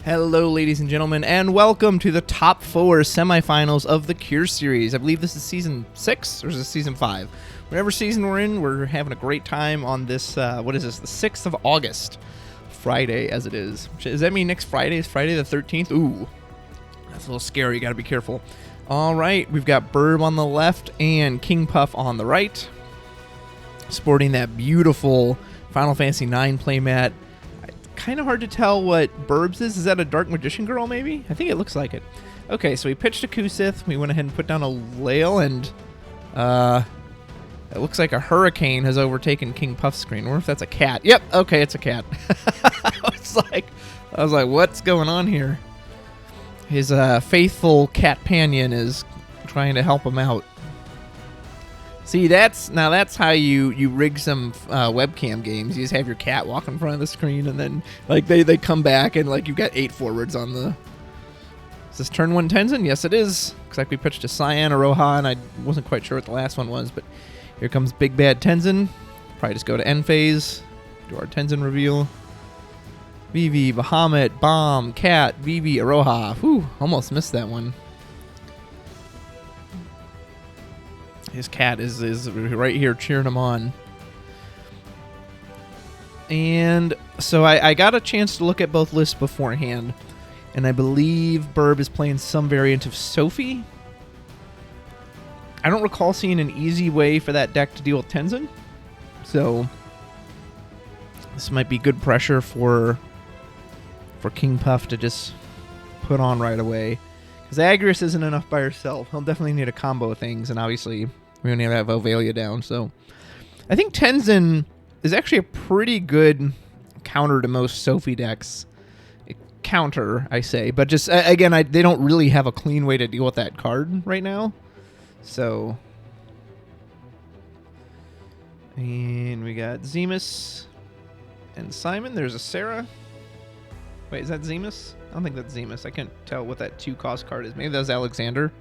Hello, ladies and gentlemen, and welcome to the top 4 semifinals of the Cure series. I believe this is season 6, or is this season 5? Whatever season we're in, we're having a great time on this, what is this, the 6th of August, Friday as it is. Does that mean next Friday is Friday the 13th? Ooh, that's a little scary, gotta be careful. All right, we've got BiRb on the left and King Puff on the right, sporting that beautiful Final Fantasy IX playmat. Kind of hard to tell what BiRb's is. Is that a Dark Magician Girl, maybe? I think it looks like it. Okay, so we pitched a Kusith. We went ahead and put down a Lail, and it looks like a hurricane has overtaken King Puff's screen. I wonder if that's a cat. Yep, okay, it's a cat. I was like, what's going on here? His faithful catpanion is trying to help him out. See, that's how you rig some webcam games. You just have your cat walk in front of the screen, and then like they come back, and like you've got 8 forwards on the. Is this turn 1 Tenzen? Yes, it is. Looks like we pitched a Cyan, a Roha, and I wasn't quite sure what the last one was, but here comes Big Bad Tenzen. Probably just go to end phase, do our Tenzen reveal. Vivi, Bahamut, Bomb, Cat, Vivi, Aroha. Whew, almost missed that one. His cat is right here cheering him on. And so I got a chance to look at both lists beforehand, and I believe BiRb is playing some variant of Sophie. I don't recall seeing an easy way for that deck to deal with Tenzen, so this might be good pressure for King Puff to just put on right away. Because Agrias isn't enough by herself. He'll definitely need a combo of things, and obviously we only have Ovalia down. So I think Tenzen is actually a pretty good counter to most Sophie decks. Counter, I say. But just, again, they don't really have a clean way to deal with that card right now. So. And we got Zemus and Simon. There's a Sarah. Wait, is that Zemus? I don't think that's Zemus. I can't tell what that 2-cost card is. Maybe that was Alexander.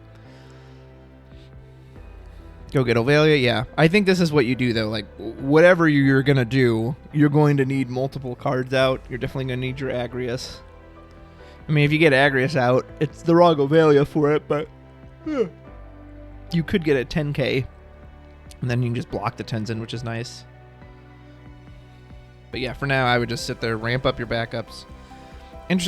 Go get Ovalia. Yeah. I think this is what you do, though. Like, whatever you're going to do, you're going to need multiple cards out. You're definitely going to need your Agrias. I mean, if you get Agrias out, it's the wrong Ovalia for it, but you could get a 10k, and then you can just block the Tenzen, which is nice. But yeah, for now, I would just sit there, ramp up your backups.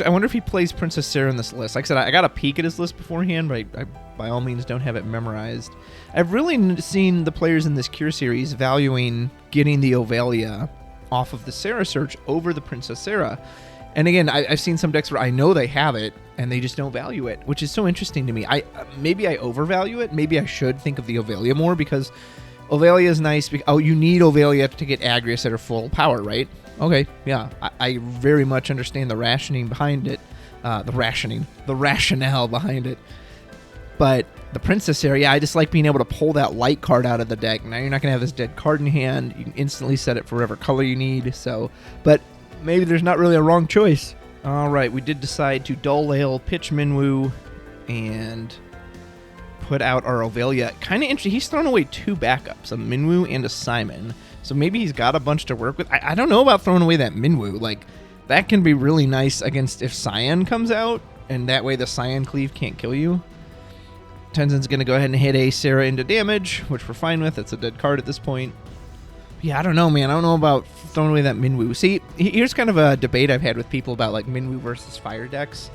I wonder if he plays Princess Sarah in this list. Like I said, I got a peek at his list beforehand, but I by all means don't have it memorized. I've really seen the players in this Cure series valuing getting the Ovalia off of the Sarah search over the Princess Sarah. And again, I've seen some decks where I know they have it, and they just don't value it, which is so interesting to me. Maybe I overvalue it. Maybe I should think of the Ovalia more, because Ovalia is nice. You need Ovalia to get Agrias at her full power, right? Okay, yeah, I very much understand the rationing behind it, the rationale behind it. But the Princess area, I just like being able to pull that light card out of the deck. Now you're not going to have this dead card in hand. You can instantly set it for whatever color you need. So, but maybe there's not really a wrong choice. All right, we did decide to dull Lail, pitch Minwu, and put out our Ovalia. Kind of interesting. He's thrown away 2 backups, a Minwu and a Simon. So maybe he's got a bunch to work with. I don't know about throwing away that Minwu. Like, that can be really nice against if Cyan comes out, and that way the Cyan Cleave can't kill you. Tenzen's going to go ahead and hit a Sarah into damage, which we're fine with. It's a dead card at this point. Yeah, I don't know, man. I don't know about throwing away that Minwu. See, here's kind of a debate I've had with people about, like, Minwu versus fire decks.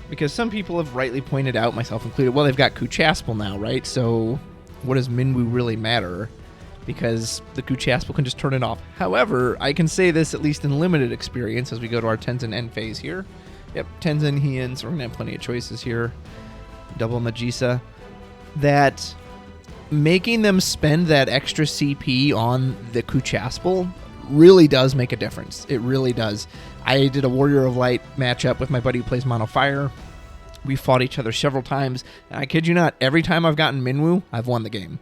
Because some people have rightly pointed out, myself included, well, they've got Kuchaspel now, right? So what does Minwu really matter? Because the Kuchaspel can just turn it off. However, I can say this at least in limited experience as we go to our Tenzen end phase here. Yep, Tenzen, Hien, so we're going to have plenty of choices here. Double Magisa. That making them spend that extra CP on the Kuchaspel really does make a difference. It really does. I did a Warrior of Light matchup with my buddy who plays Mono Fire. We fought each other several times, and I kid you not, every time I've gotten Minwu, I've won the game.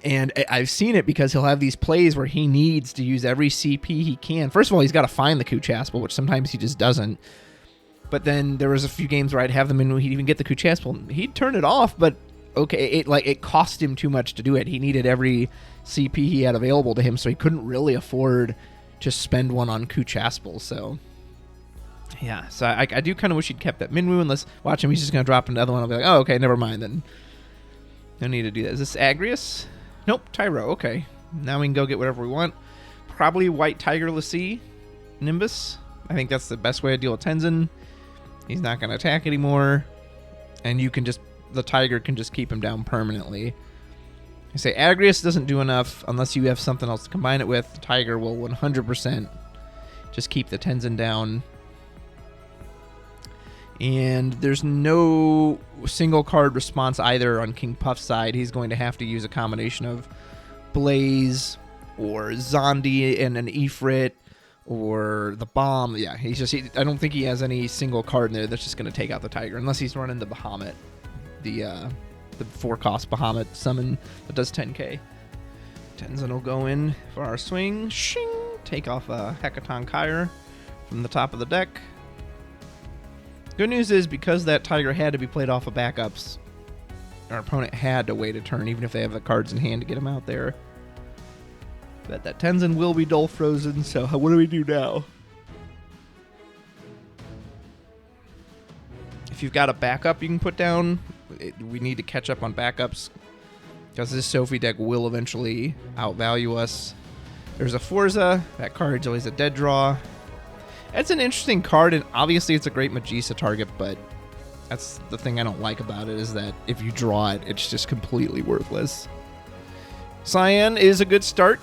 And I've seen it because he'll have these plays where he needs to use every CP he can. First of all, he's got to find the Kuchaspel, which sometimes he just doesn't. But then there was a few games where I'd have them in, he'd even get the Kuchaspel. He'd turn it off, but okay, it cost him too much to do it. He needed every CP he had available to him, so he couldn't really afford to spend one on Kuchaspel. So Yeah, so I do kind of wish he'd kept that Minwoo, unless watch him, he's just going to drop another one. I'll be like, oh, okay, never mind then. No need to do that. Is this Agrius? Nope, Tyro, okay. Now we can go get whatever we want. Probably White Tiger Lassie, Nimbus. I think that's the best way to deal with Tenzen. He's not going to attack anymore. And you can just, the Tiger can just keep him down permanently. I say Agrius doesn't do enough unless you have something else to combine it with. The Tiger will 100% just keep the Tenzen down. And there's no single card response either on King Puff's side. He's going to have to use a combination of Blaze or Zondi and an Ifrit or the Bomb. Yeah, I don't think he has any single card in there that's just going to take out the Tiger, unless he's running the Bahamut, the 4-cost Bahamut summon that does 10k. Tenzen will go in for our swing. Shing! Take off a Hecaton Kyre from the top of the deck. Good news is, because that Tiger had to be played off of backups, our opponent had to wait a turn, even if they have the cards in hand to get him out there. But that Tenzen will be dull frozen, so what do we do now? If you've got a backup you can put down, we need to catch up on backups, because this Sophie deck will eventually outvalue us. There's a Forza. That card's always a dead draw. It's an interesting card, and obviously it's a great Magisa target, but that's the thing I don't like about it, is that if you draw it, it's just completely worthless. Cyan is a good start.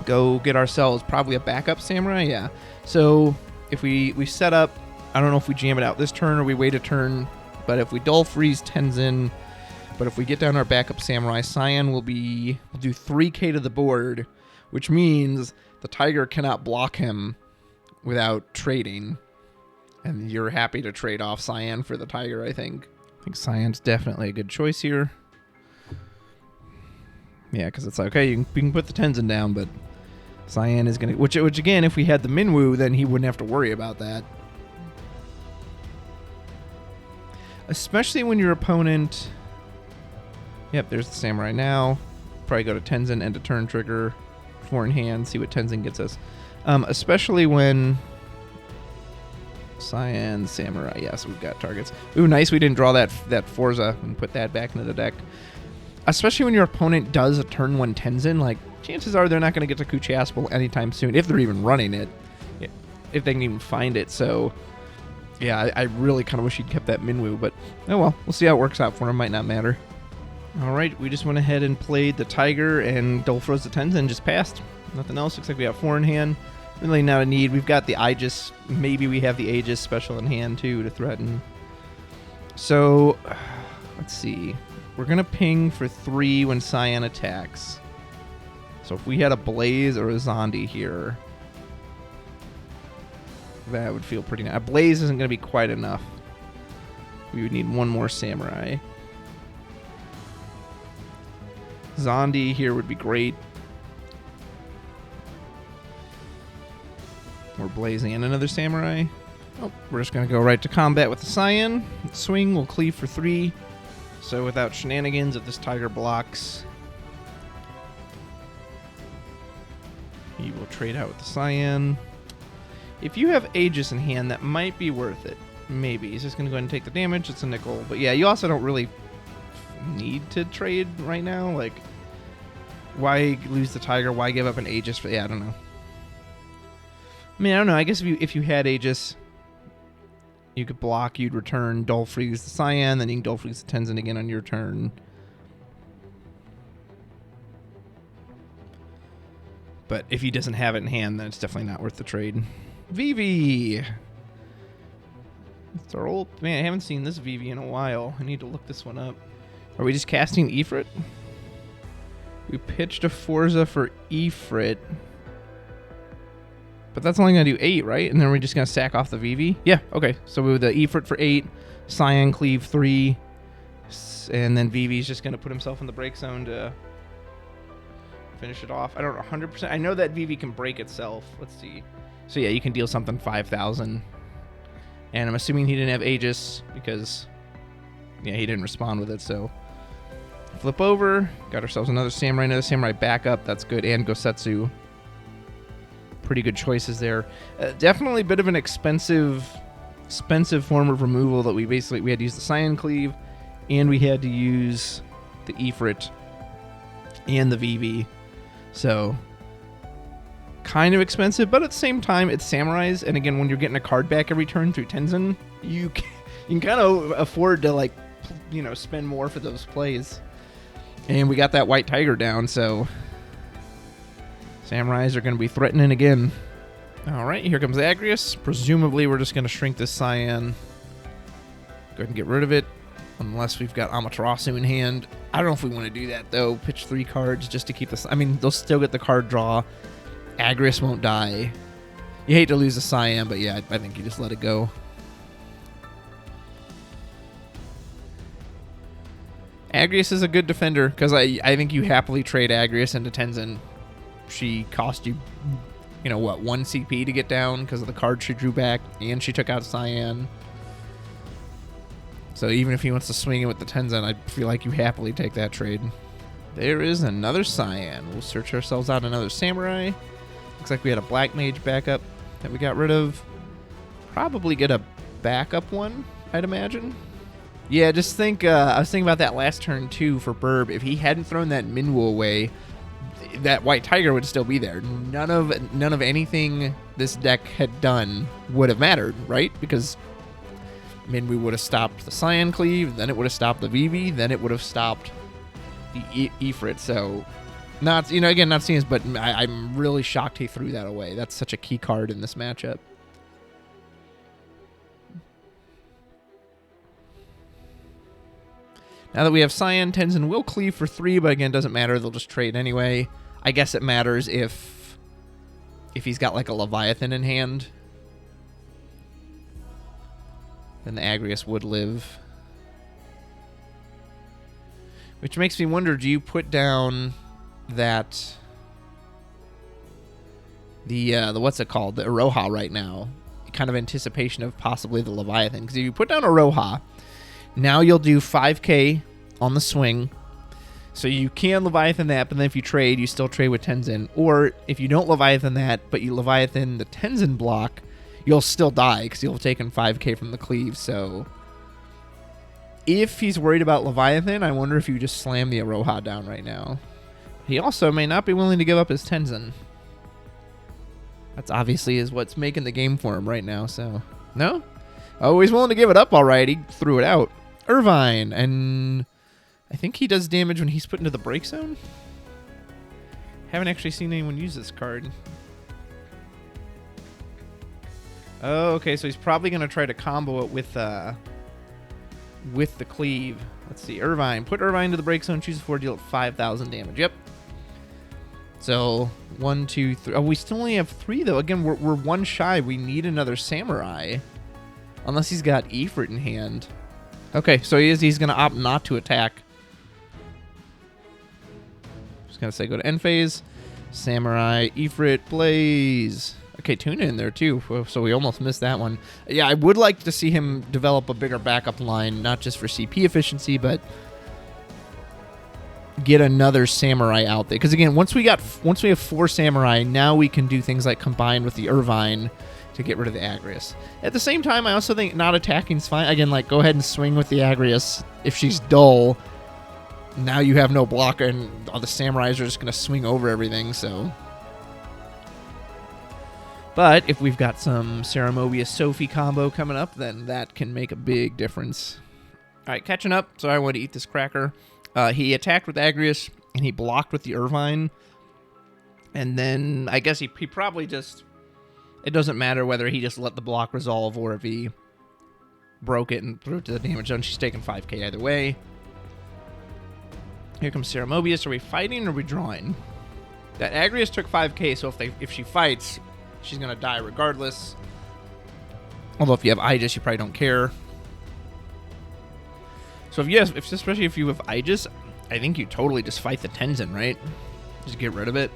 Go get ourselves probably a backup Samurai, yeah. So if we set up, I don't know if we jam it out this turn or we wait a turn, but if we dull freeze Tenzen, but if we get down our backup Samurai, Cyan will do 3k to the board, which means the Tiger cannot block him without trading. And you're happy to trade off Cyan for the Tiger, I think. I think Cyan's definitely a good choice here. Yeah, because it's like, okay, you can put the Tenzen down, but Cyan is going to... Which again, if we had the Minwoo, then he wouldn't have to worry about that. Especially when your opponent... Yep, there's the Samurai now. Probably go to Tenzen, end a turn trigger. 4 in hand, see what Tenzen gets us. Especially when Cyan, Samurai, yes, we've got targets. Ooh, nice, we didn't draw that Forza and put that back into the deck. Especially when your opponent does a turn 1 Tenzen, like, chances are they're not going to get to Kuchaspel anytime soon, if they're even running it, if they can even find it. So, yeah, I really kind of wish he'd kept that Minwoo, but oh well, we'll see how it works out for him, might not matter. Alright, we just went ahead and played the Tiger, and Dull Froze the Tenzen just passed. Nothing else. Looks like we got 4 in hand. Really not a need. We've got the Aegis. Maybe we have the Aegis special in hand, too, to threaten. So, let's see. We're going to ping for 3 when Cyan attacks. So if we had a Blaze or a Zondi here, that would feel pretty nice. A Blaze isn't going to be quite enough. We would need 1 more Samurai. Zondi here would be great. We're blazing in another Samurai. Oh, we're just going to go right to combat with the Cyan. Swing will cleave for 3. So without shenanigans, if this Tiger blocks, he will trade out with the Cyan. If you have Aegis in hand, that might be worth it. Maybe. He's just going to go ahead and take the damage. It's a nickel. But yeah, you also don't really need to trade right now. Like, why lose the Tiger? Why give up an Aegis for... Yeah, I don't know. I mean, I don't know. I guess if you had Aegis, you could block, you'd return, Dull Freeze the Cyan, then you can Dull Freeze the Tenzen again on your turn. But if he doesn't have it in hand, then it's definitely not worth the trade. Vivi! It's our old... Man, I haven't seen this Vivi in a while. I need to look this one up. Are we just casting Ifrit? We pitched a Forza for Ifrit. But that's only going to do 8, right? And then we're just going to sack off the Vivi? Yeah, okay. So with the Ifrit for 8, Cyan cleave 3, and then Vivi's just going to put himself in the break zone to finish it off. I don't know, 100%. I know that Vivi can break itself. Let's see. So yeah, you can deal something 5,000. And I'm assuming he didn't have Aegis because, yeah, he didn't respond with it, so... Flip over. Got ourselves another Samurai backup. That's good. And Gosetsu. pretty good choices there. Definitely a bit of an expensive form of removal that we had to use the Cyan Cleave, and we had to use the Ifrit and the VV. So kind of expensive, but at the same time, it's Samurais, and again, when you're getting a card back every turn through Tenzen, you can kind of afford to, like, you know, spend more for those plays. And we got that White Tiger down, so Samurais are going to be threatening again. All right, here comes Agrius. Presumably, we're just going to shrink this Cyan. Go ahead and get rid of it, unless we've got Amaterasu in hand. I don't know if we want to do that, though. Pitch 3 cards just to keep this. I mean, they'll still get the card draw. Agrius won't die. You hate to lose the Cyan, but yeah, I think you just let it go. Agrius is a good defender, because I think you happily trade Agrius into Tenzen. She cost you, you know, what, 1 CP to get down because of the card she drew back, and she took out Cyan. So even if he wants to swing it with the Tenzen, I feel like you happily take that trade. There is another Cyan. We'll search ourselves out another Samurai. Looks like we had a Black Mage backup that we got rid of. Probably get a backup one, I'd imagine. Yeah, just think, I was thinking about that last turn, too, for BiRb. If he hadn't thrown that Minwu away, that White Tiger would still be there. None of anything this deck had done would have mattered, right? Because Minwu would have stopped the Cyan Cleave, then it would have stopped the VV, then it would have stopped the Ifrit. So, not, you know, again, not seeing this, but I'm really shocked he threw that away. That's such a key card in this matchup. Now that we have Cyan, Tenzen will cleave for 3, but again, doesn't matter. They'll just trade anyway. I guess it matters if he's got like a Leviathan in hand. Then the Agrius would live. Which makes me wonder, do you put down that the what's it called? The Aroha right now. Kind of anticipation of possibly the Leviathan. Because if you put down Aroha, now you'll do 5k on the swing. So you can Leviathan that, but then if you trade, you still trade with Tenzen. Or if you don't Leviathan that, but you Leviathan the Tenzen block, you'll still die because you'll have taken 5k from the cleave. So if he's worried about Leviathan, I wonder if you just slam the Aroha down right now. He also may not be willing to give up his Tenzen. That's obviously is what's making the game for him right now, so... No? Oh, he's willing to give it up, all right. He threw it out. Irvine, and I think he does damage when he's put into the break zone. Haven't actually seen anyone use this card. Oh, okay, so he's probably going to try to combo it with the cleave. Let's see, Irvine. Put Irvine to the break zone, choose a 4, deal 5,000 damage. Yep. So, 1, 2, 3. Oh, we still only have 3, though. Again, we're 1 shy. We need another Samurai. Unless he's got Ifrit in hand. Okay, so he's going to opt not to attack. Just going to say go to end phase. Samurai, Ifrit, Blaze. Okay, Tuna in there too, so we almost missed that one. Yeah, I would like to see him develop a bigger backup line, not just for CP efficiency, but get another Samurai out there. Because again, once we have 4 Samurai, now we can do things like combine with the Irvine to get rid of the Agrius. At the same time, I also think not attacking is fine. Again, like, go ahead and swing with the Agrius. If she's dull, now you have no blocker, and all the Samurais are just going to swing over everything, so... But if we've got some Mobius Sophie combo coming up, then that can make a big difference. All right, catching up. So I want to eat this cracker. He attacked with Agrius, and he blocked with the Irvine. And then I guess he probably just... It doesn't matter whether he just let the block resolve or if he broke it and threw it to the damage zone. She's taking 5k either way. Here comes Mobius. Are we fighting or are we drawing? That Agrius took 5k, so if she fights, she's going to die regardless. Although if you have Aegis, you probably don't care. So especially if you have Aegis, I think you totally just fight the Tenzen, right? Just get rid of it.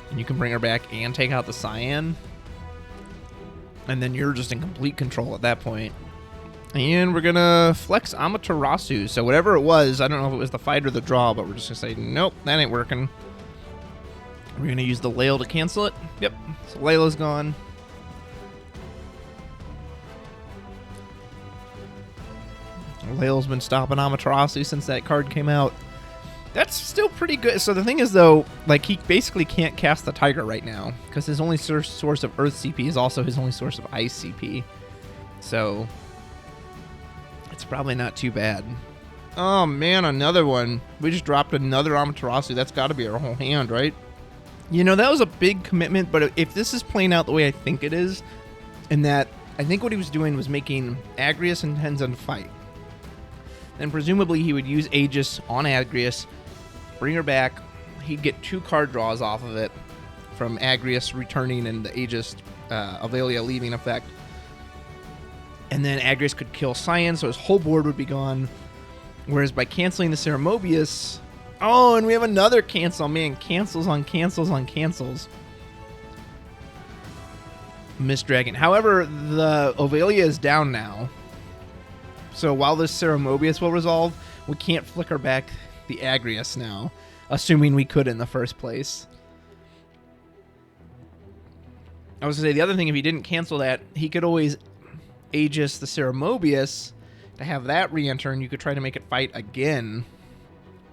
And you can bring her back and take out the Cyan. And then you're just in complete control at that point. And we're going to flex Amaterasu. So whatever it was, I don't know if it was the fight or the draw, but we're just going to say, nope, that ain't working. We're going to use the Lail to cancel it. Yep, so Layla's gone. Lail's been stopping Amaterasu since that card came out. That's still pretty good. So the thing is, though, like, he basically can't cast the Tiger right now because his only source of Earth CP is also his only source of Ice CP. So it's probably not too bad. Oh, man, another one. We just dropped another Amaterasu. That's got to be our whole hand, right? You know, that was a big commitment, but if this is playing out the way I think it is, in that I think what he was doing was making Agrias and Tenzen fight. Then presumably he would use Aegis on Agrias, bring her back. He'd get 2 card draws off of it from Agrias returning and the Aegis Avelia leaving effect. And then Agrias could kill Cyan, so his whole board would be gone. Whereas by canceling the Ceremobius... Oh, and we have another cancel. Man, cancels on cancels on cancels. Mist Dragon. However, the Avelia is down now. So while this Ceremobius will resolve, we can't flicker back the Agrias now, assuming we could in the first place. I was going to say, the other thing, if he didn't cancel that, he could always Aegis the Ceremobius to have that re-enter, and you could try to make it fight again.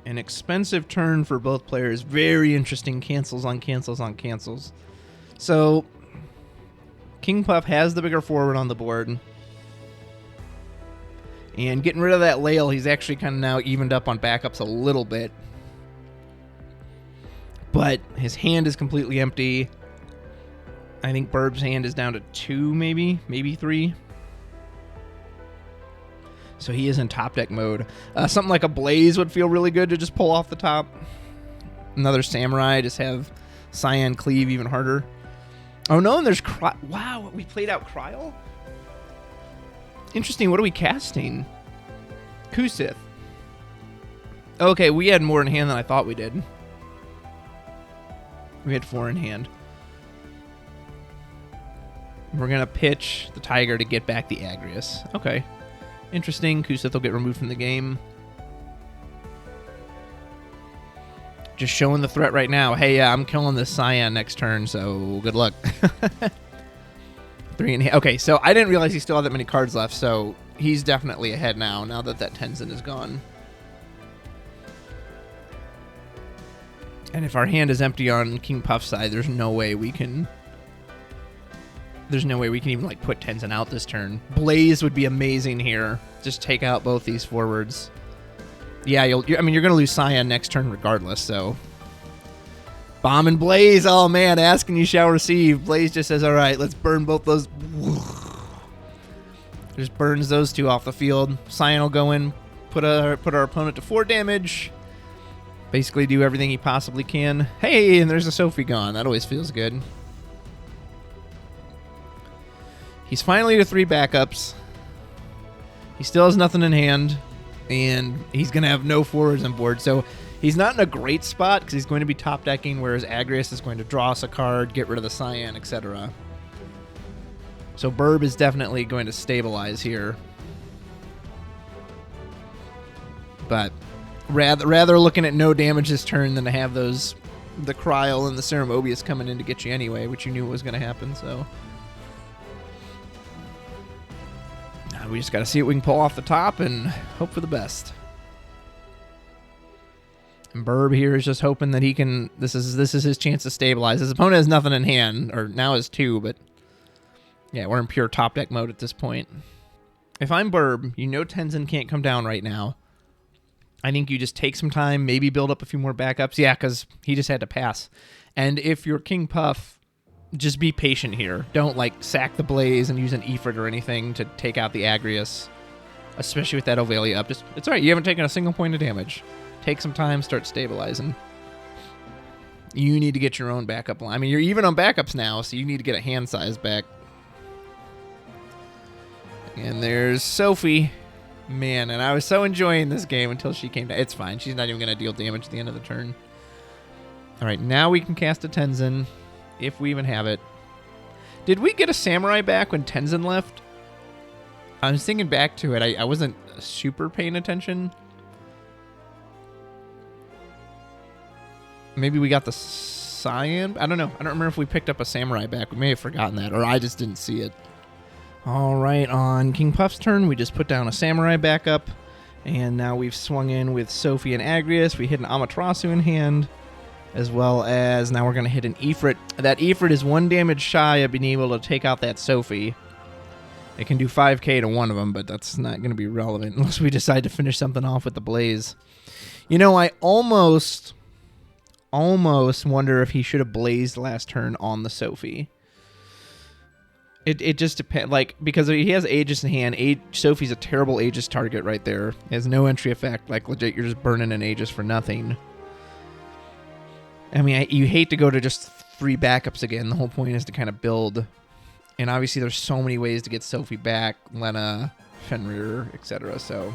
An expensive turn for both players. Very interesting cancels on cancels on cancels. So, King Puff has the bigger forward on the board. And getting rid of that Lail, he's actually kind of now evened up on backups a little bit. But his hand is completely empty. I think BiRb's hand is down to 2, maybe 3. So he is in top deck mode. Something like a Blaze would feel really good to just pull off the top. Another Samurai, just have Cyan cleave even harder. Oh no, and there's wow, we played out Kryl? Interesting, what are we casting? Kusith. Okay, we had more in hand than I thought we did. We had 4 in hand. We're going to pitch the Tiger to get back the Agrias. Okay. Interesting. Kusith will get removed from the game. Just showing the threat right now. Hey, I'm killing this Cyan next turn, so good luck. 3 in hand. Okay, so I didn't realize he still had that many cards left, so he's definitely ahead now that that Tenzen is gone. And if our hand is empty on King Puff's side, there's no way we can even like put Tenzen out this turn. Blaze would be amazing here. Just take out both these forwards. Yeah, you're going to lose Cyan next turn regardless, so Bomb and Blaze. Oh man, ask and you shall receive. Blaze just says, "All right, let's burn both those." Just burns those 2 off the field. Cyan will go in, put our opponent to 4 damage. Basically do everything he possibly can. Hey, and there's a Sophie gone. That always feels good. He's finally to 3 backups. He still has nothing in hand, and he's going to have no forwards on board. So he's not in a great spot because he's going to be top decking, whereas Agrias is going to draw us a card, get rid of the Cyan, etc. So BiRb is definitely going to stabilize here. But rather looking at no damage this turn than to have the Kryl and the Ceremobius coming in to get you anyway, which you knew was going to happen, so now we just got to see what we can pull off the top and hope for the best. And BiRb here is just hoping that he can. This is his chance to stabilize. His opponent has nothing in hand, or now has 2, but yeah, we're in pure top deck mode at this point. If I'm BiRb, you know Tenzen can't come down right now. I think you just take some time, maybe build up a few more backups. Yeah, because he just had to pass. And if you're King Puff, just be patient here. Don't like sack the Blaze and use an Ifrit or anything to take out the Agrias, especially with that Avelia up. It's all right. You haven't taken a single point of damage. Take some time, start stabilizing. You need to get your own backup line. I mean, you're even on backups now, so you need to get a hand size back. And there's Sophie. Man, and I was so enjoying this game until she came down. It's fine. She's not even going to deal damage at the end of the turn. All right, now we can cast a Tenzen, if we even have it. Did we get a Samurai back when Tenzen left? I was thinking back to it. I wasn't super paying attention. Maybe we got the Cyan. I don't know. I don't remember if we picked up a Samurai back. We may have forgotten that, or I just didn't see it. All right, on King Puff's turn, we just put down a Samurai backup, and now we've swung in with Sophie and Agrias. We hit an Amaterasu in hand, as well as now we're going to hit an Ifrit. That Ifrit is 1 damage shy of being able to take out that Sophie. It can do 5k to one of them, but that's not going to be relevant unless we decide to finish something off with the Blaze. You know, I almost wonder if he should have blazed last turn on the Sophie. It just depends, like, because he has Aegis in hand. Sophie's a terrible Aegis target right there. It has no entry effect. Like, legit, you're just burning an Aegis for nothing. I mean, you hate to go to just 3 backups again. The whole point is to kind of build. And obviously, there's so many ways to get Sophie back, Lena, Fenrir, etc. So,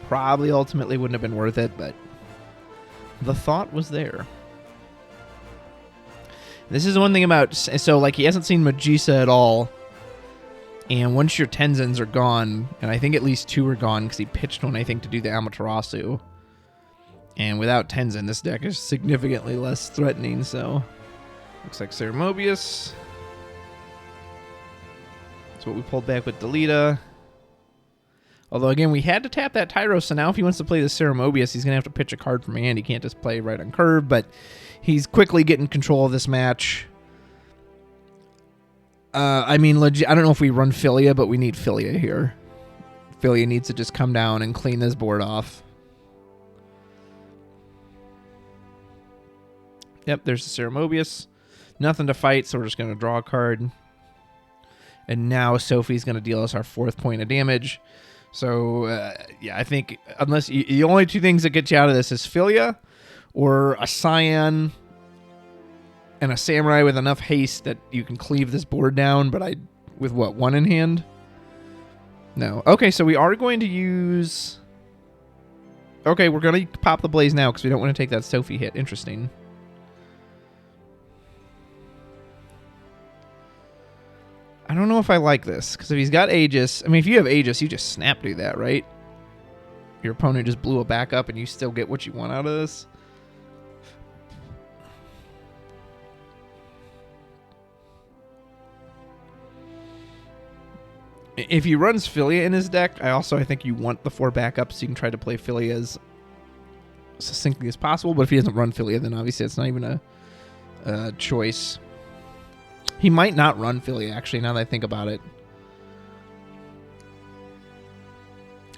probably ultimately wouldn't have been worth it, but the thought was there. This is one thing about, so like he hasn't seen Magisa at all, and once your Tenzens are gone, and I think at least 2 are gone because he pitched one, I think, to do the Amaterasu. And without Tenzen, this deck is significantly less threatening, so looks like Ceremobius. That's what we pulled back with Delita. Although, again, we had to tap that Tyro, so now if he wants to play the Ceremobius, he's going to have to pitch a card from hand. He can't just play right on curve, but he's quickly getting control of this match. I mean, legit, I don't know if we run Philia, but we need Philia here. Philia needs to just come down and clean this board off. Yep, there's the Ceremobius. Nothing to fight, so we're just going to draw a card. And now Sophie's going to deal us our 4th point of damage. So, yeah, I think unless the only 2 things that get you out of this is Philia or a Cyan and a Samurai with enough haste that you can cleave this board down, but with what, 1 in hand? No. Okay, so we are going to use... Okay, we're going to pop the Blaze now because we don't want to take that Sophie hit. Interesting. I don't know if I like this, because if he's got Aegis... I mean, if you have Aegis, you just snap do that, right? Your opponent just blew a backup and you still get what you want out of this. If he runs Philia in his deck, I think you want the 4 backups so you can try to play Philia as succinctly as possible. But if he doesn't run Philia, then obviously it's not even a choice. He might not run Philia, actually, now that I think about it.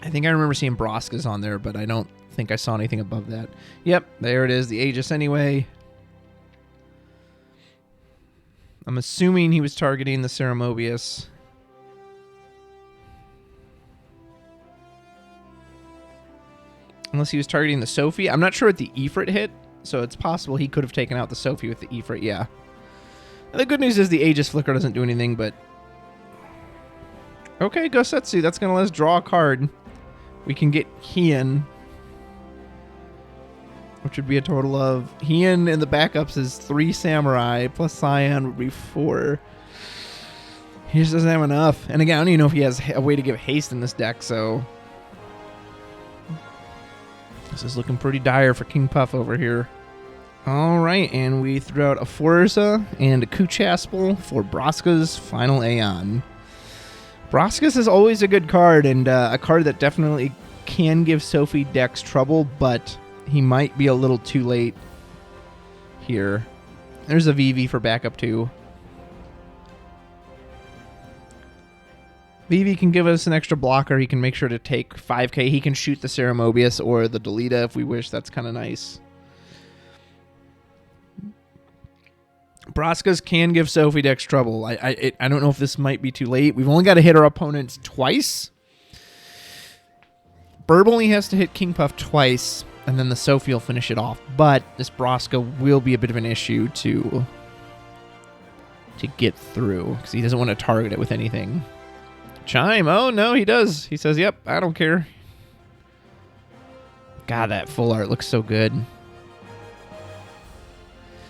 I think I remember seeing Broskas on there, but I don't think I saw anything above that. Yep, there it is, the Aegis anyway. I'm assuming he was targeting the Ceremobius. Unless he was targeting the Sophie. I'm not sure what the Ifrit hit, so it's possible he could have taken out the Sophie with the Ifrit, yeah. And the good news is the Aegis Flicker doesn't do anything, but... Okay, Gosetsu, that's going to let us draw a card. We can get Heian, which would be a total of... Heian in the backups is 3 Samurai, plus Cyan would be 4. He just doesn't have enough. And again, I don't even know if he has a way to give haste in this deck, so... This is looking pretty dire for King Puff over here. Alright, and we threw out a Forza and a Kuchaspel for Broska's Final Aeon. Broskas is always a good card, and a card that definitely can give Sophie decks trouble, but he might be a little too late here. There's a VV for backup too. VV can give us an extra blocker. He can make sure to take 5k. He can shoot the Ceremobius or the Delita if we wish. That's kind of nice. Broskas can give Sophie decks trouble. I don't know if this might be too late. We've only got to hit our opponents twice. BiRb only has to hit King Puff twice, and then the Sophie will finish it off. But this Broska will be a bit of an issue to get through, because he doesn't want to target it with anything. Chime. Oh, no, he does. He says, yep, I don't care. God, that full art looks so good.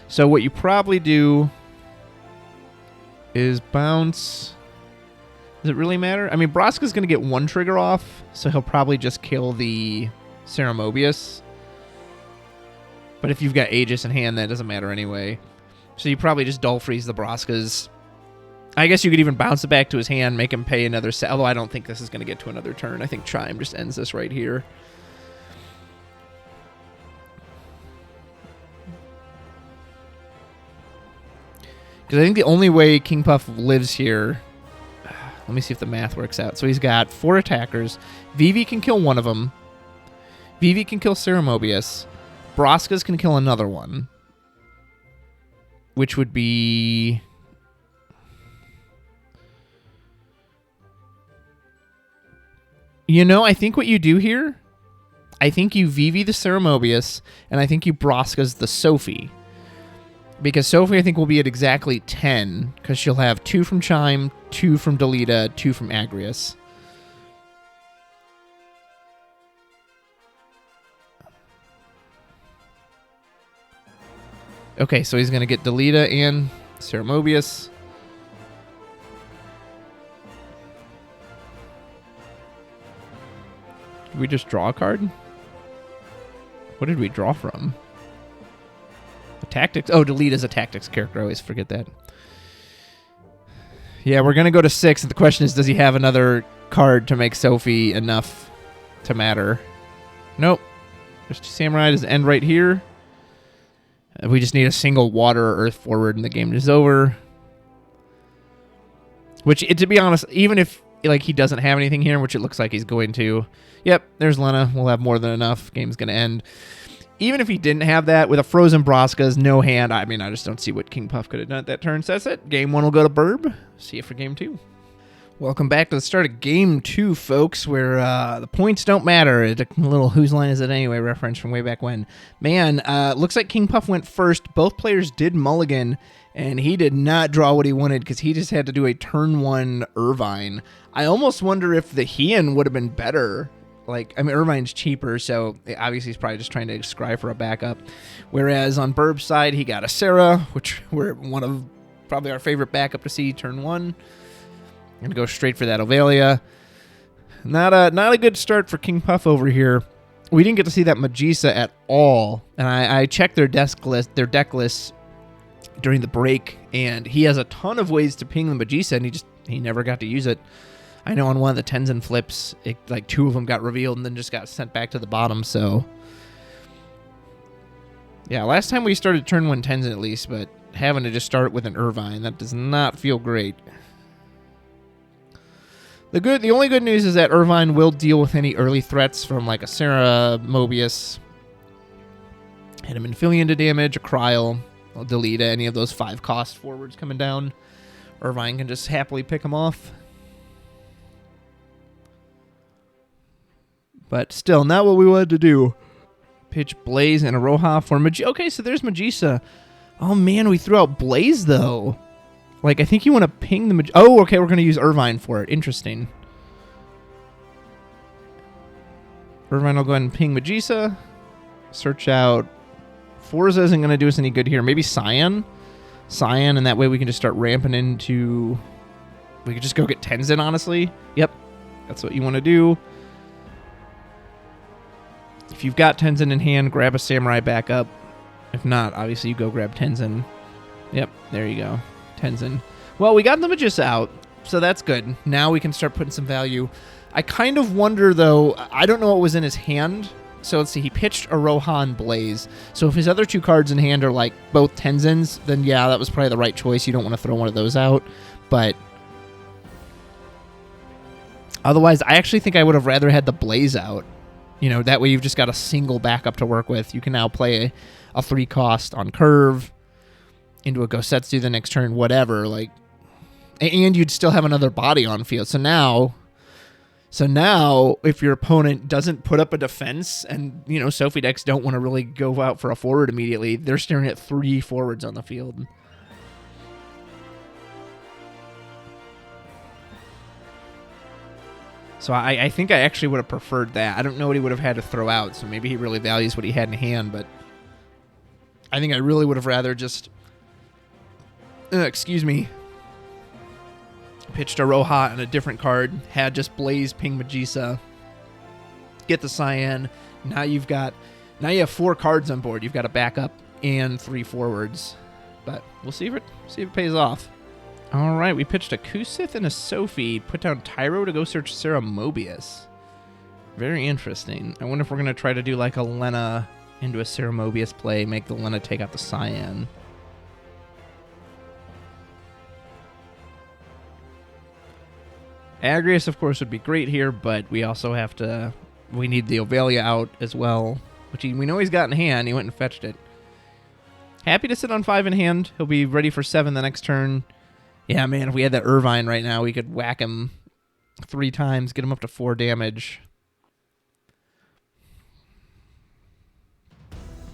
So what you probably do is bounce. Does it really matter? I mean, Broska's going to get 1 trigger off, so he'll probably just kill the Ceremobius. But if you've got Aegis in hand, that doesn't matter anyway. So you probably just dull freeze the Braskas. I guess you could even bounce it back to his hand, make him pay another set. Although I don't think this is going to get to another turn. I think Chime just ends this right here. Because I think the only way King Puff lives here... Let me see if the math works out. So he's got 4 attackers. Vivi can kill one of them. Vivi can kill Ceremobius. Braskas can kill another one. Which would be... You know, I think what you do here... I think you Vivi the Ceremobius, and I think you Braskas the Sophie. Because Sophie, I think, will be at exactly 10, because she'll have 2 from Chime, 2 from Delita, 2 from Agrius. Okay, so he's going to get Delita and Ceremobius. Did we just draw a card? What did we draw from? Tactics. Oh, Delete is a tactics character. I always forget that. Yeah, we're going to go to 6. And the question is, does he have another card to make Sophie enough to matter? Nope. There's 2 Samurai. Does end right here. We just need a single water or earth forward and the game is over. Which, to be honest, even if like he doesn't have anything here, which it looks like he's going to. Yep, there's Lena. We'll have more than enough. Game's going to end. Even if he didn't have that, with a frozen Braskas, no hand, I mean, I just don't see what King Puff could have done at that turn. So that's it. Game 1 will go to BiRb. See you for Game 2. Welcome back to the start of Game 2, folks, where the points don't matter. It's a little Whose Line Is It Anyway reference from way back when. Man, looks like King Puff went first. Both players did mulligan, and he did not draw what he wanted because he just had to do a turn 1 Irvine. I almost wonder if the Heian would have been better. Like, I mean, Irvine's cheaper, so obviously he's probably just trying to scry for a backup. Whereas on BiRb's side, he got a Sarah, which we're one of probably our favorite backup to see turn 1. Going to go straight for that Ovalia. Not a good start for King Puff over here. We didn't get to see that Magisa at all, and I checked their deck lists during the break, and he has a ton of ways to ping the Magisa, and he never got to use it. I know on one of the Tenzen flips, like 2 of them got revealed and then just got sent back to the bottom, so... Yeah, last time we started turn 1 Tenzen at least, but having to just start with an Irvine, that does not feel great. The only good news is that Irvine will deal with any early threats from like a Sarah, Mobius, hit him Infilion to damage, a Kryl, I'll delete any of those 5 cost forwards coming down. Irvine can just happily pick them off. But still, not what we wanted to do. Pitch Blaze and Aroha for Magisa. Okay, so there's Magisa. Oh, man, we threw out Blaze, though. Like, I think you want to ping the... Oh, okay, we're going to use Irvine for it. Interesting. Irvine will go ahead and ping Magisa. Search out... Forza isn't going to do us any good here. Maybe Cyan? Cyan, and that way we can just start ramping into... We could just go get Tenzen, honestly. Yep, that's what you want to do. If you've got Tenzen in hand, grab a Samurai backup. If not, obviously you go grab Tenzen. Yep, there you go. Tenzen. Well, we got the Magisa out, so that's good. Now we can start putting some value. I kind of wonder, though, I don't know what was in his hand. So let's see, he pitched a Rohan Blaze. So if his other 2 cards in hand are like both Tenzens, then yeah, that was probably the right choice. You don't want to throw one of those out. But otherwise, I actually think I would have rather had the Blaze out. You know, that way you've just got a single backup to work with. You can now play a 3 cost on curve into a Gosetsu the next turn, whatever. Like, and you'd still have another body on field. So now, if your opponent doesn't put up a defense, and you know Sophie decks don't want to really go out for a forward immediately, they're staring at 3 forwards on the field. So I think I actually would have preferred that. I don't know what he would have had to throw out, so maybe he really values what he had in hand, but I think I really would have rather just, pitched a Roha and a different card, had just Blaze, ping Magisa, get the Cyan. Now you have 4 cards on board. You've got a backup and 3 forwards. but we'll see if it pays off. All right, we pitched a Kusith and a Sophie. Put down Tyro to go search Sarah Mobius. Very interesting. I wonder if we're going to try to do like a Lena into a Sarah Mobius play, make the Lena take out the Cyan. Agrius, of course, would be great here, but we also have to... We need the Ovalia out as well, which we know he's got in hand. He went and fetched it. Happy to sit on 5 in hand. He'll be ready for 7 the next turn. Yeah, man, if we had that Irvine right now, we could whack him 3 times, get him up to 4 damage.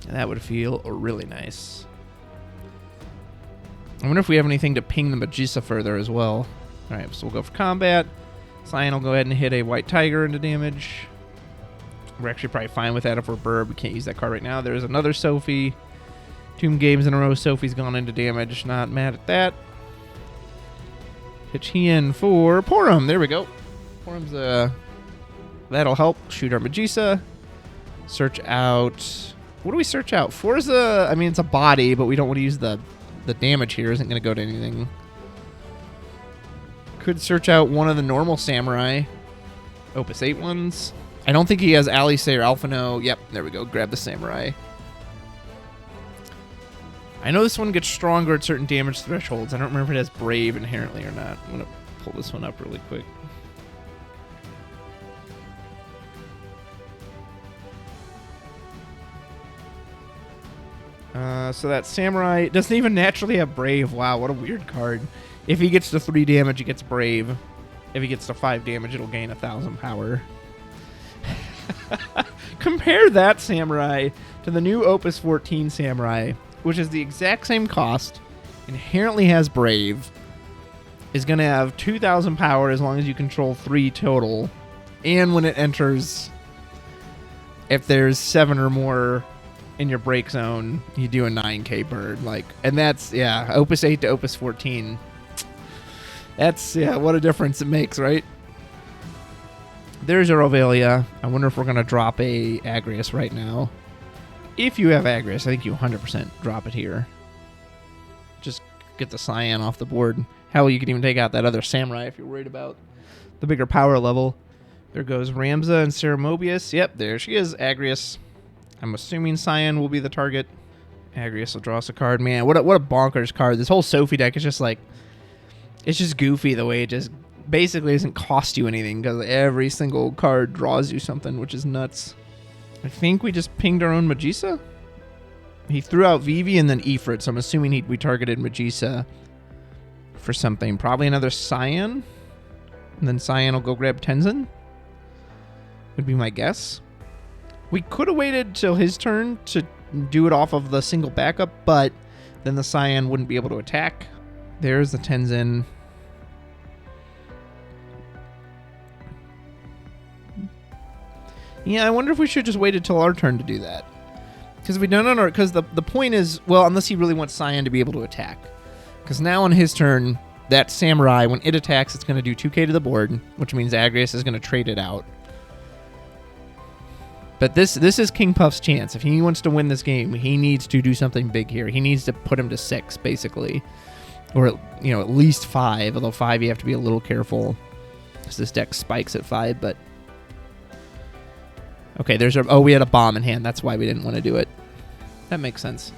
And that would feel really nice. I wonder if we have anything to ping the Magisa further as well. All right, so we'll go for combat. Cyan will go ahead and hit a White Tiger into damage. We're actually probably fine with that if we're BiRb. We can't use that card right now. There's another Sophie. 2 games in a row, Sophie's gone into damage. Not mad at that. Pitch he in for Porum. There we go. Porum's that'll help. Shoot our Magisa. Search out... What do we search out? Forza, I mean, it's a body, but we don't want to use the damage here. Isn't going to go to anything. Could search out one of the normal Samurai. Opus 8 ones. I don't think he has Alice or Alphino. Yep, there we go. Grab the Samurai. I know this one gets stronger at certain damage thresholds. I don't remember if it has Brave inherently or not. I'm going to pull this one up really quick. So that Samurai doesn't even naturally have Brave. Wow, what a weird card. If he gets to 3 damage, he gets Brave. If he gets to 5 damage, it'll gain 1,000 power. Compare that Samurai to the new Opus 14 Samurai, which is the exact same cost, inherently has Brave, is going to have 2,000 power as long as you control 3 total, and when it enters, if there's 7 or more in your break zone, you do a 9k bird. Like, and that's, yeah, Opus 8 to Opus 14. That's, yeah, what a difference it makes, right? There's our Ovalia. I wonder if we're going to drop a Agrius right now. If you have Agrius, I think you 100% drop it here. Just get the Cyan off the board. Hell, you can even take out that other Samurai if you're worried about the bigger power level. There goes Ramza and Sarah Mobius. Yep, there she is, Agrius. I'm assuming Cyan will be the target. Agrius will draw us a card. Man, what a bonkers card. This whole Sophie deck is just like... It's just goofy the way it just basically doesn't cost you anything because every single card draws you something, which is nuts. I think we just pinged our own Magisa. He threw out Vivi and then Ifrit, so I'm assuming we targeted Magisa for something. Probably another Cyan. And then Cyan will go grab Tenzen. Would be my guess. We could have waited till his turn to do it off of the single backup, but then the Cyan wouldn't be able to attack. There's the Tenzen. Yeah, I wonder if we should just wait until our turn to do that. Because we don't know, because the point is, well, unless he really wants Cyan to be able to attack. Because now on his turn, that Samurai, when it attacks, it's going to do 2k to the board, which means Agrius is going to trade it out. But this is King Puff's chance. If he wants to win this game, he needs to do something big here. He needs to put him to 6, basically. Or, at least 5. Although 5, you have to be a little careful. Because this deck spikes at 5, but... Okay, there's our... Oh, we had a bomb in hand. That's why we didn't want to do it. That makes sense.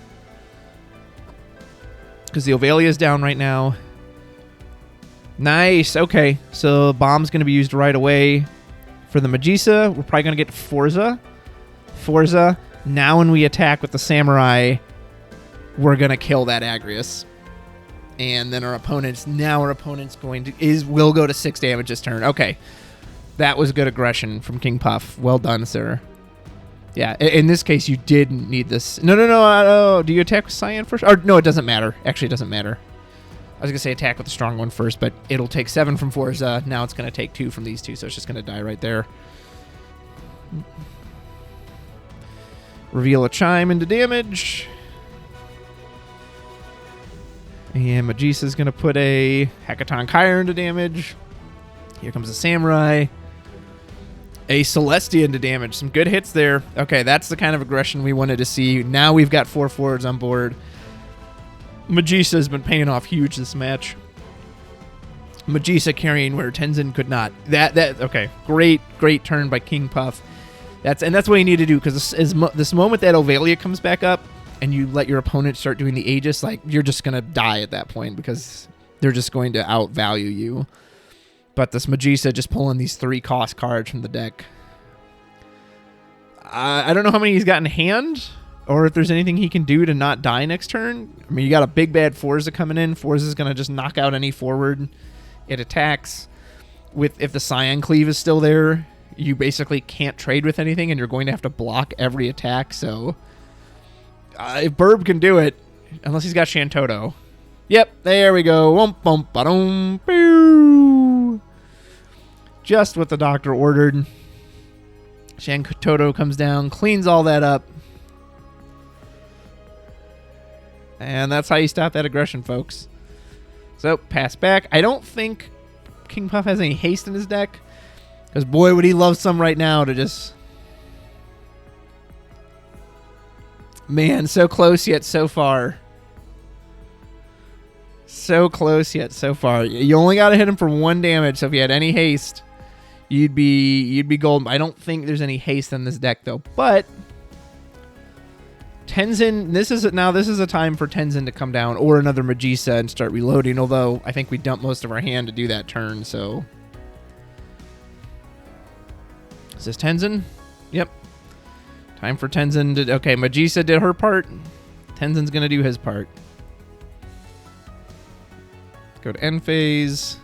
Because the Ovalia is down right now. Nice. Okay, so bomb's going to be used right away. For the Magisa, we're probably going to get Forza. Now when we attack with the Samurai, we're going to kill that Agrius. And then our opponent's going to... will go to 6 damage this turn. Okay. That was good aggression from King Puff. Well done, sir. Yeah, in this case, you didn't need this. No. Do you attack with Cyan first? Or, no, it doesn't matter. Actually, it doesn't matter. I was going to say attack with the strong one first, but it'll take 7 from Forza. Now it's going to take 2 from these 2, so it's just going to die right there. Reveal a Chime into damage. And Magisa's going to put a Hecaton Kyre into damage. Here comes a Samurai. A Celestia into damage. Some good hits there. Okay, that's the kind of aggression we wanted to see. Now we've got 4 forwards on board. Magisa has been paying off huge this match. Magisa carrying where Tenzen could not. Okay. Great turn by King Puff. That's what you need to do, because this moment that Ovalia comes back up and you let your opponent start doing the Aegis, like, you're just going to die at that point because they're just going to outvalue you. But this Magisa just pulling these 3 cost cards from the deck. I don't know how many he's got in hand, or if there's anything he can do to not die next turn. I mean, you got a big bad Forza coming in. Forza is going to just knock out any forward it attacks. If the Cyan Cleave is still there, you basically can't trade with anything, and you're going to have to block every attack. So if BiRb can do it, unless he's got Shantoto. Yep, there we go. Just what the doctor ordered. Shantoto comes down, cleans all that up. And that's how you stop that aggression, folks. So, pass back. I don't think King Puff has any haste in his deck, because boy, would he love some right now to just... Man, so close yet so far. So close yet so far. You only got to hit him for 1 damage, so if you had any haste, you'd be golden. I don't think there's any haste in this deck, though. But Tenzen, this is a time for Tenzen to come down, or another Magisa, and start reloading, although I think we dumped most of our hand to do that turn, so... Is this Tenzen? Yep. Time for Tenzen to... Okay, Magisa did her part. Tenzen's going to do his part. Go to end phase.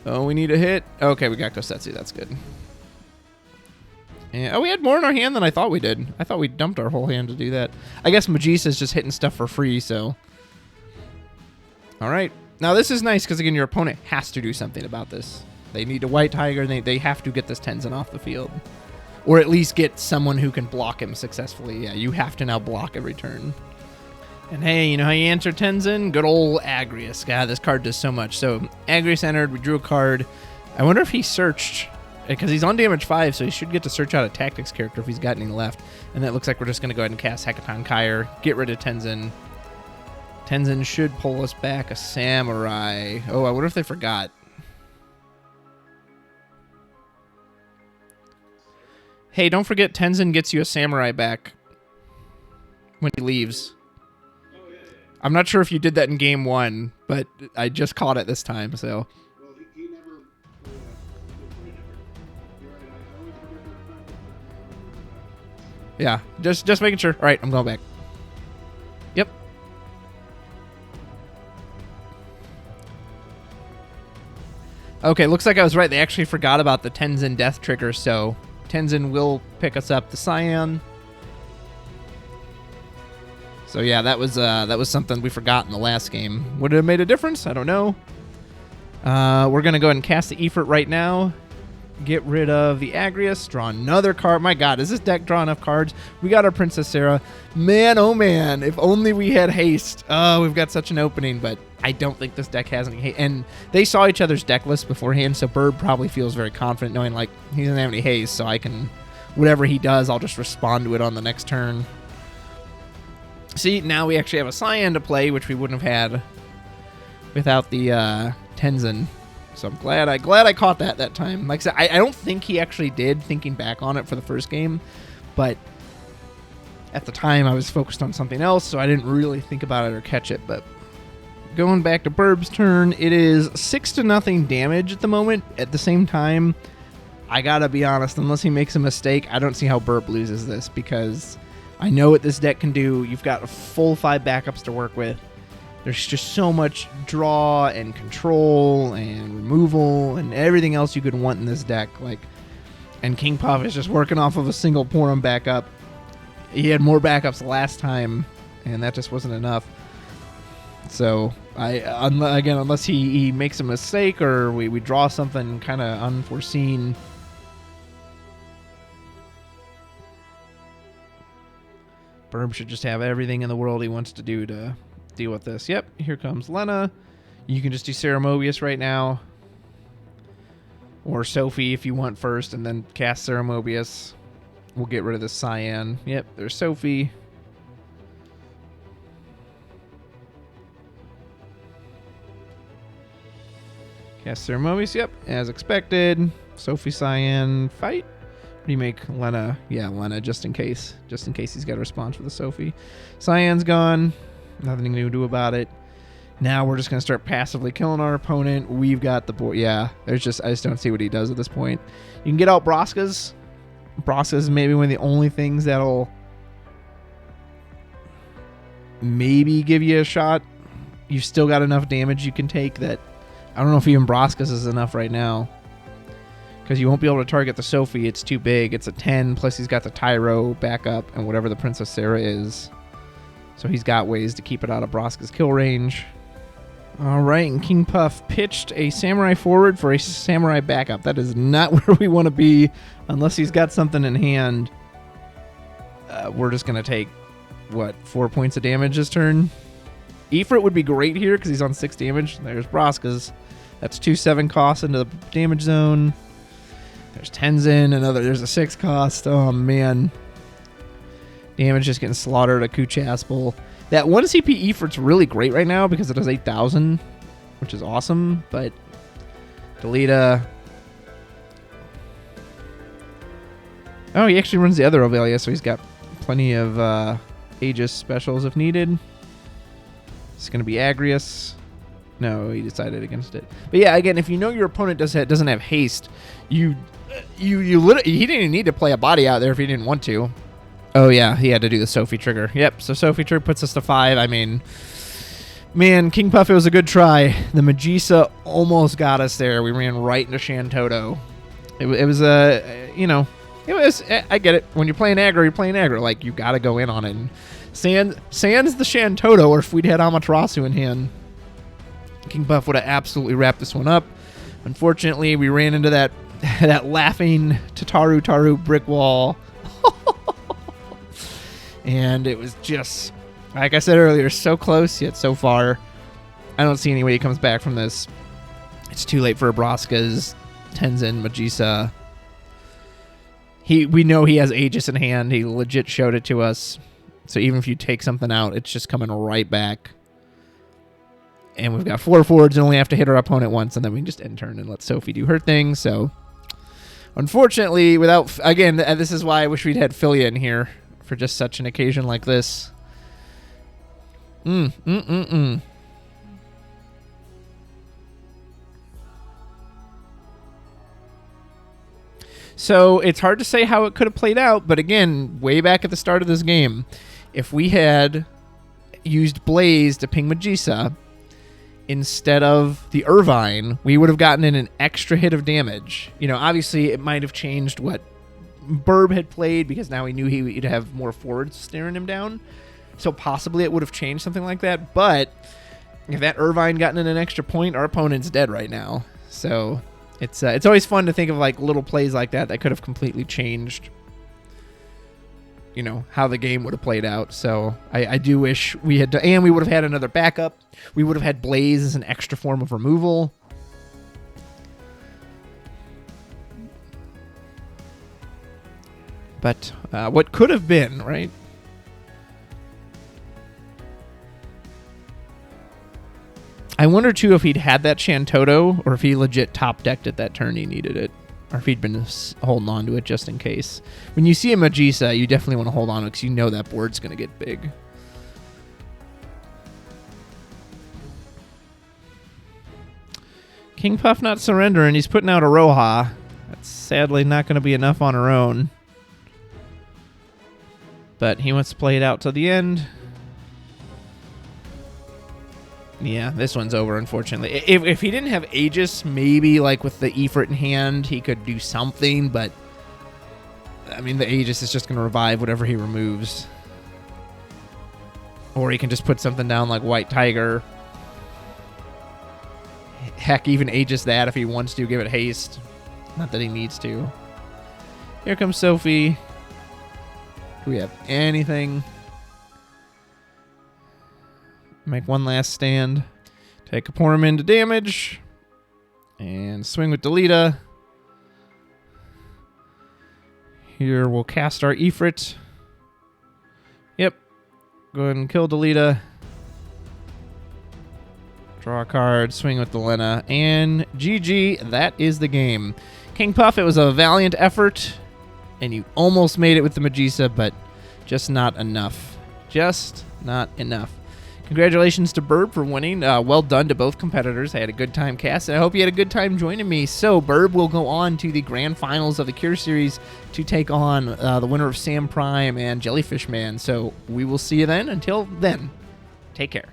Oh, we need a hit. Okay, we got Kosetsu. That's good. And, we had more in our hand than I thought we did. I thought we dumped our whole hand to do that. I guess Magisa's just hitting stuff for free, so... Alright. Now, this is nice, because, again, your opponent has to do something about this. They need a White Tiger, and they have to get this Tenzen off the field. Or at least get someone who can block him successfully. Yeah, you have to now block every turn. And hey, you know how you answer Tenzen? Good old Agrius. God, this card does so much. So, Agrius entered, we drew a card. I wonder if he searched, because he's on damage 5, so he should get to search out a Tactics character if he's got any left. And that looks like we're just going to go ahead and cast Hecaton Kyre, get rid of Tenzen. Tenzen should pull us back a Samurai. Oh, I wonder if they forgot. Hey, don't forget Tenzen gets you a Samurai back when he leaves. I'm not sure if you did that in game 1, but I just caught it this time, so... Yeah, just making sure. All right, I'm going back. Yep. Okay, looks like I was right. They actually forgot about the Tenzen death trigger, so Tenzen will pick us up the Cyan. So yeah, that was something we forgot in the last game. Would it have made a difference? I don't know. We're going to go ahead and cast the Ifrit right now. Get rid of the Agrius. Draw another card. My God, does this deck draw enough cards? We got our Princess Sarah. Man, oh man, if only we had haste. Oh, we've got such an opening, but I don't think this deck has any haste. And they saw each other's deck list beforehand, so BiRb probably feels very confident knowing, like, he doesn't have any haste, so I can... Whatever he does, I'll just respond to it on the next turn. See, now we actually have a Cyan to play, which we wouldn't have had without the Tenzen. So I'm glad I caught that time. Like I said, I don't think he actually did, thinking back on it for the first game, but at the time I was focused on something else, so I didn't really think about it or catch it. But going back to BiRb's turn, it is 6-0 damage at the moment. At the same time, I gotta be honest, unless he makes a mistake, I don't see how BiRb loses this, because I know what this deck can do. You've got a full 5 backups to work with. There's just so much draw and control and removal and everything else you could want in this deck. Like, and King Puff is just working off of a single Porum backup. He had more backups last time, and that just wasn't enough. So, again, unless he makes a mistake or we draw something kind of unforeseen. BiRb should just have everything in the world he wants to do to deal with this. Yep, here comes Lena. You can just do Sarah Mobius right now. Or Sophie if you want first, and then cast Sarah Mobius. We'll get rid of the Cyan. Yep, there's Sophie. Cast Serum Mobius, yep, as expected. Sophie, Cyan, fight. What do you make? Lena. Yeah, Lena, just in case. Just in case he's got a response for the Sophie. Cyan's gone. Nothing to do about it. Now we're just going to start passively killing our opponent. We've got the board. Yeah, I just don't see what he does at this point. You can get out Braska's. Braska's maybe one of the only things that'll maybe give you a shot. You've still got enough damage you can take that I don't know if even Braska's is enough right now. Because you won't be able to target the Sophie. It's too big. It's a 10, plus he's got the Tyro backup and whatever the Princess Sarah is. So he's got ways to keep it out of Braska's kill range. All right, and King Puff pitched a Samurai forward for a Samurai backup. That is not where we want to be unless he's got something in hand. We're just going to take, what, 4 points of damage this turn? Ifrit would be great here because he's on 6 damage. There's Braska's. That's 2/7 cost into the damage zone. There's Tenzen, there's a 6 cost. Oh, man. Damage just getting slaughtered. A Kuchaspel. That 1 CP Ifrit's really great right now because it does 8,000, which is awesome, but Delita. Oh, he actually runs the other Ovelia, so he's got plenty of Aegis specials if needed. It's going to be Agrius. No, he decided against it. But yeah, again, if you know your opponent doesn't have haste, you literally, he didn't even need to play a body out there if he didn't want to. Oh yeah, he had to do the Sophie trigger. Yep, so Sophie trigger puts us to 5. I mean, man, King Puff, it was a good try. The Magisa almost got us there. We ran right into Shantoto. It was I get it. When you're playing aggro, you're playing aggro. Like, you got to go in on it. And Sans the Shantoto, or if we'd had Amaterasu in hand, King Puff would have absolutely wrapped this one up. Unfortunately, we ran into that laughing Taru brick wall. And it was just, like I said earlier, so close yet so far. I don't see any way he comes back from this. It's too late for Braska's, Tenzen, Magisa. We know he has Aegis in hand. He legit showed it to us. So even if you take something out, it's just coming right back. And we've got 4 forwards and only have to hit our opponent once, and then we can just end turn and let Sophie do her thing. So unfortunately, again, this is why I wish we'd had Philia in here for just such an occasion like this. So it's hard to say how it could have played out, but again, way back at the start of this game, if we had used Blaze to ping Magisa instead of the Irvine, we would have gotten in an extra hit of damage. You know, obviously it might have changed what BiRb had played because now he knew he'd have more forwards staring him down. So possibly it would have changed something like that. But if that Irvine gotten in an extra point, our opponent's dead right now. So it's always fun to think of like little plays like that could have completely changed, you know, how the game would have played out. So I do wish we had and we would have had another backup. We would have had Blaze as an extra form of removal. But what could have been, right? I wonder, too, if he'd had that Shantoto or if he legit top-decked it that turn he needed it. Or if he'd been holding on to it just in case. When you see a Magisa, you definitely want to hold on to it because you know that board's going to get big. King Puff not surrendering. He's putting out a Roja. That's sadly not going to be enough on her own. But he wants to play it out to the end. Yeah, this one's over, unfortunately. If he didn't have Aegis, maybe like with the Ifrit in hand, he could do something, but I mean, the Aegis is just going to revive whatever he removes. Or he can just put something down like White Tiger. Heck, even Aegis that if he wants to, give it haste. Not that he needs to. Here comes Sophie. Do we have anything? Make one last stand. Take a Porum into damage. And swing with Delita. Here we'll cast our Ifrit. Yep. Go ahead and kill Delita. Draw a card, swing with the Lena, and GG, that is the game. King Puff, it was a valiant effort, and you almost made it with the Magisa, but just not enough. Just not enough. Congratulations to BiRb for winning. Well done to both competitors. I had a good time casting. I hope you had a good time joining me. So BiRb will go on to the grand finals of the Cure Series to take on the winner of Sam Prime and Jellyfish Man. So we will see you then. Until then, take care.